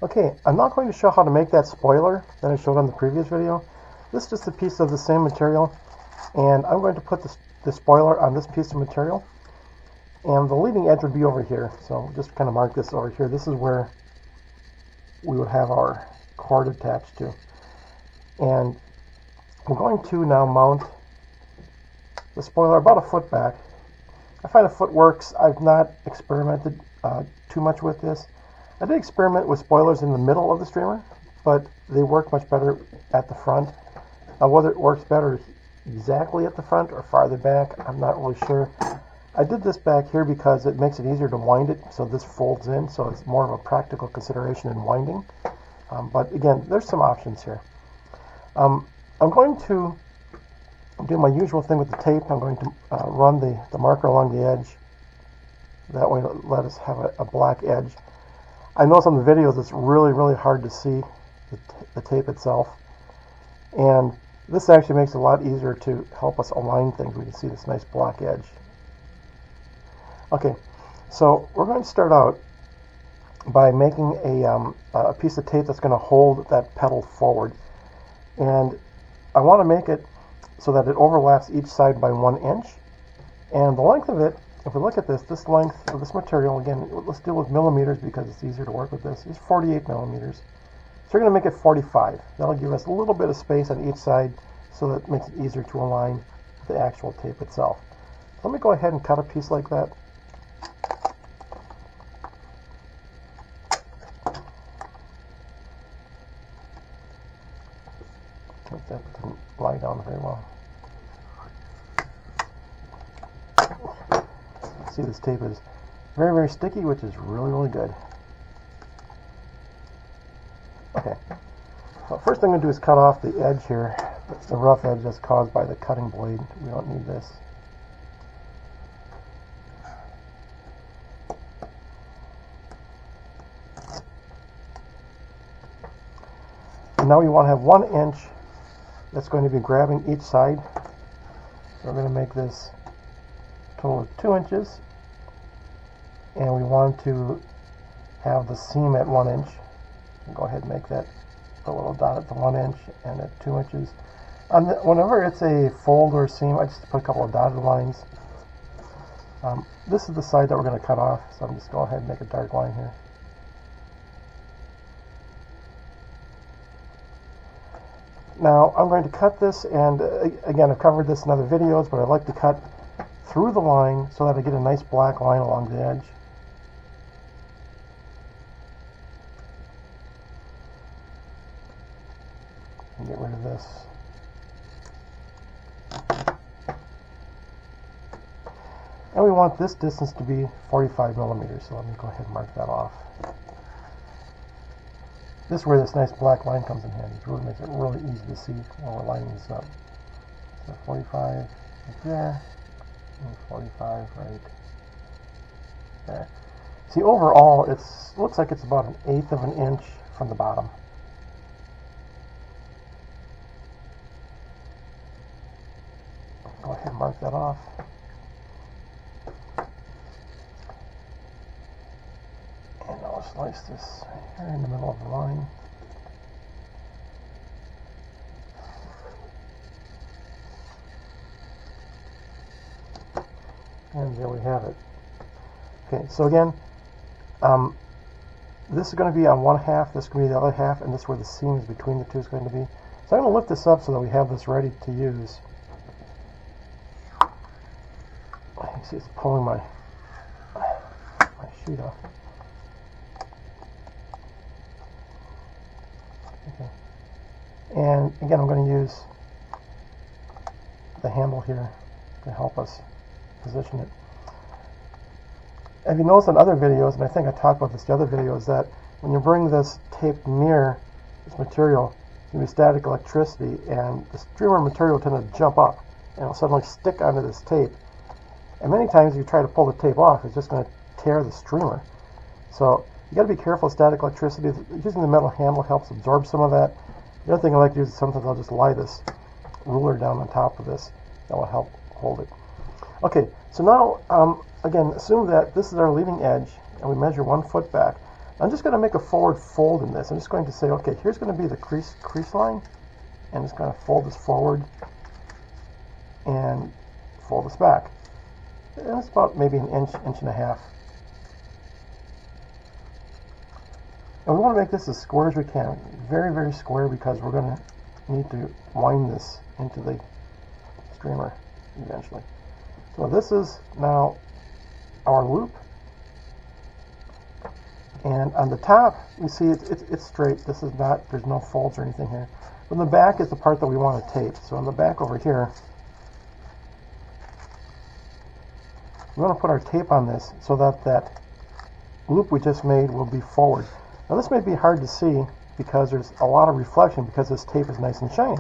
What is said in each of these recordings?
Okay, I'm not going to show how to make that spoiler that I showed on the previous video. This is just a piece of the same material, and I'm going to put the spoiler on this piece of material, and the leading edge would be over here. So just kind of mark this over here. This is where we would have our cord attached to. And I'm going to now mount the spoiler about a foot back. I find a foot works. I've not experimented too much with this. I did experiment with spoilers in the middle of the streamer, but they work much better at the front. Now, whether it works better exactly at the front or farther back, I'm not really sure. I did this back here because it makes it easier to wind it, so this folds in, so it's more of a practical consideration in winding. But again, there's some options here. I'm going to do my usual thing with the tape. I'm going to run the marker along the edge. That way it'll let us have a black edge. I notice on the videos it's really, really hard to see the tape itself. And this actually makes it a lot easier to help us align things. We can see this nice black edge. Okay, so we're going to start out by making a piece of tape that's going to hold that pedal forward. And I want to make it so that it overlaps each side by 1 inch. And the length of it, if we look at this length of this material, again, let's deal with millimeters because it's easier to work with this, is 48 millimeters. So we're going to make it 45. That'll give us a little bit of space on each side so that it makes it easier to align with the actual tape itself. So let me go ahead and cut a piece like that. That didn't lie down very well. See, this tape is very, very sticky, which is really, really good. Okay, so first thing I'm going to do is cut off the edge here. That's the rough edge that's caused by the cutting blade. We don't need this. And now we want to have 1 inch that's going to be grabbing each side. So we're going to make this a total of 2 inches. And we want to have the seam at 1 inch. Go ahead and make that a little dot at the 1 inch and at 2 inches. Whenever it's a fold or a seam, I just put a couple of dotted lines. This is the side that we're going to cut off, so I'm just going ahead and make a dark line here. Now I'm going to cut this, and again, I've covered this in other videos, but I like to cut through the line so that I get a nice black line along the edge. And get rid of this. And we want this distance to be 45 millimeters, so let me go ahead and mark that off. This is where this nice black line comes in handy. It really makes it really easy to see when we're lining this up. So 45 right there, and 45 right there. See, overall, it looks like it's about 1/8 of an inch from the bottom. Go ahead and mark that off. And I'll slice this right here in the middle of the line. And there we have it. Okay, so again, this is going to be on one half, this is going to be the other half, and this is where the seams between the two is going to be. So I'm going to lift this up so that we have this ready to use. You see it's pulling my sheet off. Okay. And again, I'm going to use the handle here to help us position it. If you notice in other videos, and I think I talked about this in the other videos, that when you bring this tape near this material, you have static electricity, and the streamer material will tend to jump up and it'll suddenly stick onto this tape. And many times if you try to pull the tape off, it's just going to tear the streamer. So you got to be careful of static electricity. Using the metal handle helps absorb some of that. The other thing I like to do is sometimes I'll just lie this ruler down on top of this. That will help hold it. Okay, so now, again, assume that this is our leading edge, and we measure 1 foot back. I'm just going to make a forward fold in this. I'm just going to say, okay, here's going to be the crease line, and just going to fold this forward and fold this back. And it's about maybe an inch, inch and a half. And we want to make this as square as we can. Very, very square, because we're going to need to wind this into the streamer eventually. So this is now our loop. And on the top, we see it's straight. This is not, there's no folds or anything here. But the back is the part that we want to tape. So on the back over here, we want to put our tape on this so that that loop we just made will be forward. Now this may be hard to see because there's a lot of reflection because this tape is nice and shiny.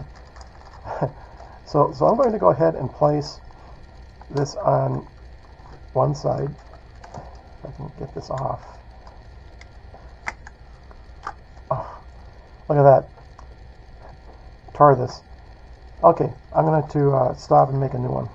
So I'm going to go ahead and place this on one side. If I can get this off. Oh, look at that. Tar this. Okay, I'm going to stop and make a new one.